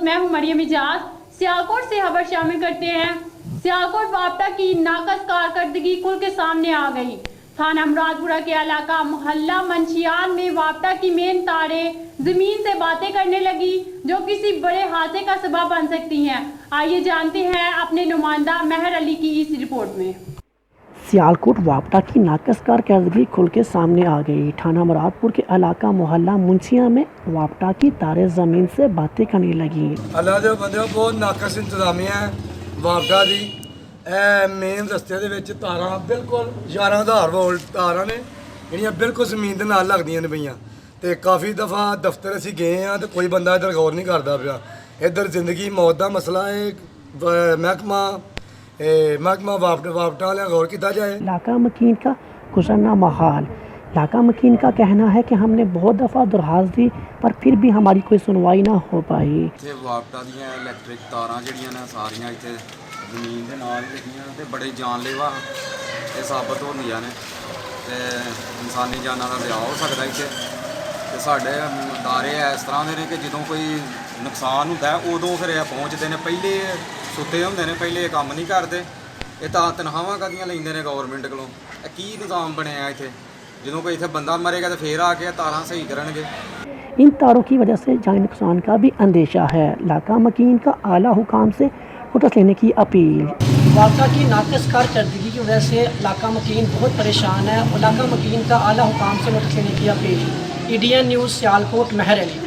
मैं हूं मरियम इजाज। सियालकोट से खबर शामिल करते हैं। सियालकोट वापटा की नाकस कारकर्दगी खुल के सामने आ गई। थाना मुरादपुरा के इलाका मोहल्ला मंशियान में वापटा की मेन तारें जमीन से बातें करने लगी, जो किसी बड़े हादसे का सबब बन सकती हैं। आइए जानते हैं अपने नुमाइंदा मेहर अली की इस रिपोर्ट में। सियालकोट वापटा की नाकस कारकर्दगी खुल के सामने आ गई। थाना मुरादपुर के इलाका मोहल्ला मुंशिया में वापटा की तारें जमीन से बातें करने लगी। अल्लाह दे बंदे बहुत नाकस इंतजामिया है वापटा दी। मेन रस्ते ਦੇ ਵਿੱਚ ਤਾਰਾਂ ਬਿਲਕੁਲ 11000 ਵੋਲਟ ਤਾਰਾਂ ਨੇ ਜਿਹੜੀਆਂ ਬਿਲਕੁਲ ਜ਼ਮੀਨ ਦੇ ਨਾਲ ਲੱਗਦੀਆਂ ਨੇ ਪਈਆਂ ਤੇ ਕਾਫੀ ਦਫਾ ਦਫ਼ਤਰ ਅਸੀਂ ਗਏ ਆ ਤੇ ਕੋਈ ਬੰਦਾ ਇੱਧਰ ਗੌਰ ਨਹੀਂ ਕਰਦਾ ਪਿਆ। ਇੱਧਰ ਜ਼ਿੰਦਗੀ ਮੌਤ ਦਾ ਮਸਲਾ ਹੈ। महकमा वापटा वाले गौर किया जाए। इलाका मकीन का गुजरना महाल। इलाका मकीन का कहना है कि हमने बहुत दफ़ा दरखास्त दी पर फिर भी हमारी कोई सुनवाई ना हो पाई। वापटा ਦੀਆਂ ਇਲੈਕਟ੍ਰਿਕ ਤਾਰਾਂ ਜਿਹੜੀਆਂ ਨੇ ਸਾਰੀਆਂ ਇੱਥੇ ਜ਼ਮੀਨ ਦੇ ਨਾਲ ਲੱਗੀਆਂ ਤੇ ਬੜੇ ਜਾਨਲੇਵਾ ਇਹ ਸਾਬਤ ਹੁੰਦੀਆਂ ਨੇ ਤੇ ਇਨਸਾਨੀ ਜਾਨਾਂ ਦਾ ਦਇਆ ਹੋ ਸਕਦਾ ਇੱਥੇ ਤੇ ਸਾਡੇ ادارے ਇਸ ਤਰ੍ਹਾਂ ਦੇ ਨੇ ਕਿ ਜਦੋਂ ਕੋਈ ਨੁਕਸਾਨ ਹੁੰਦਾ ਉਦੋਂ ਫਿਰ ਇਹ ਪਹੁੰਚਦੇ ਨੇ। ਪਹਿਲੇ ਸੁੱਤੇ ਹੁੰਦੇ ਨੇ, ਪਹਿਲੇ ਇਹ ਕੰਮ ਨਹੀਂ ਕਰਦੇ। ਇਹ ਤਾਂ ਤਨਖਾਹਾਂ ਕਦੀਆਂ ਲੈਂਦੇ ਨੇ ਗਵਰਨਮੈਂਟ ਕੋਲੋਂ। ਇਹ ਕੀ ਨਿਜ਼ਾਮ ਬਣਿਆ ਇੱਥੇ? ਜਦੋਂ ਕੋਈ ਇੱਥੇ ਬੰਦਾ ਮਰੇਗਾ ਤਾਂ ਫੇਰ ਆ ਕੇ ਤਾਰਾਂ ਸਹੀ ਕਰਨਗੇ। इन तारों की वजह से जान नुकसान का भी अंदेशा है। इलाका मकीन का आला हुकाम से नोटिस लेने की अपील। वापटा की नाकस कारकर्दगी की वजह से इलाका मकीन बहुत परेशान है। इलाका मकीन का आला हुकाम से नोटिस लेने की अपील। EDN न्यूज़ सियालकोट मेहर अली।